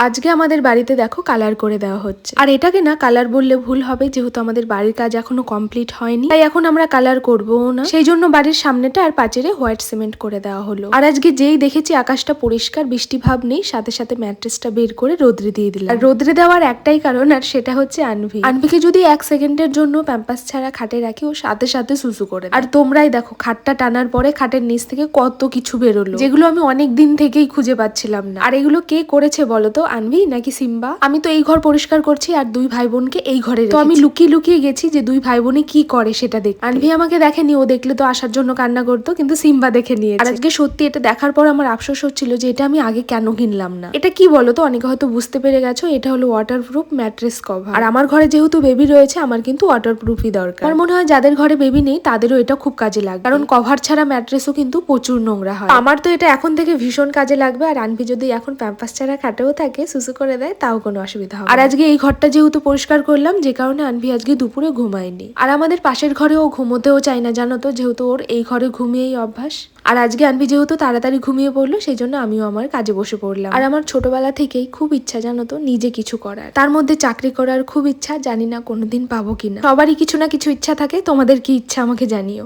আজকে আমাদের বাড়িতে দেখো কালার করে দেওয়া হচ্ছে। আর এটাকে না কালার বললে ভুল হবে, যেহেতু আমাদের বাড়ির কাজ এখনো কমপ্লিট হয়নি, তাই এখন আমরা কালার করবো না। সেই জন্য বাড়ির সামনেটা আর পাঁচিলে হোয়াইট সিমেন্ট করে দেওয়া হলো। আর আজকে যেই দেখেছি আকাশটা পরিষ্কার, বৃষ্টি ভাব নেই, সাথে সাথে ম্যাট্রেসটা বের করে রোদ্রে দিয়ে দিলাম। আর রোদ্রে দেওয়ার একটাই কারণ, আর সেটা হচ্ছে আনভিকে যদি 1 সেকেন্ডের জন্য প্যাম্পাস ছাড়া খাটে রাখি, ও সাথে সাথে সুসু করে দেয়। আর তোমরাই দেখো খাটটা টানার পরে খাটের নিচ থেকে কত কিছু বেরোলো, যেগুলো আমি অনেক দিন থেকেই খুঁজে পাচ্ছিলাম না। আর এগুলো কে করেছে বলতো, আনভি নাকি সিম্বা? আমি তো এই ঘর পরিষ্কার করছি আর 2 ভাই বোনকে এই ঘরে, তো আমি লুকিয়ে লুকিয়ে গেছি যে 2 ভাই বোনে কি করে সেটা দেখ। আনভি আমাকে দেখেনি, ও দেখলে তো আসার জন্য কান্না করতো, কিন্তু সিম্বা দেখে নিয়েছে। আর আজকে সত্যি এটা দেখার পর আমার আফসোস হচ্ছিল যে এটা আমি আগে কেন কিনলাম না। এটা কি বলতো, অনেকে হয়তো বুঝতে পেরে গেছো, এটা হলো ওয়াটারপ্রুফ ম্যাট্রেস কভার। আর আমার ঘরে যেহেতু বেবি রয়েছে, আমার কিন্তু ওয়াটারপ্রুফই দরকার। আমার মনে হয় যাদের ঘরে বেবি নেই তাদেরও এটা খুব কাজে লাগবে, কারণ কভার ছাড়া ম্যাট্রেসও কিন্তু প্রচুর নোংরা হয়। আমার তো এটা এখন থেকে ভীষণ কাজে লাগবে। আর আনভি যদি এখন প্যাম্পাস ছাড়া খাটেও থাকে, সুসু করে দেয়, তাও কোনো অসুবিধা হবে। আর আজকে এই ঘরটা যেহেতু পরিষ্কার করলাম, যে কারণে আনভি আজকে দুপুরে ঘুমায়নি। আর আমাদের পাশের ঘরে ও ঘুমোতেও চায় না জানো তো, যেহেতু ওর এই ঘরে ঘুমিয়েই অভ্যাস। আর আজকে আনভি যেহেতু তাড়াতাড়ি ঘুমিয়ে পড়লো, সেই জন্য আমিও আমার কাজে বসে পড়লাম। আর আমার ছোটবেলা থেকেই খুব ইচ্ছা জানো তো নিজে কিছু করার, তার মধ্যে চাকরি করার খুব ইচ্ছা। জানি না কোনোদিন পাবো কিনা। সবারই কিছু না কিছু ইচ্ছা থাকে, তোমাদের কি ইচ্ছা আমাকে জানিও।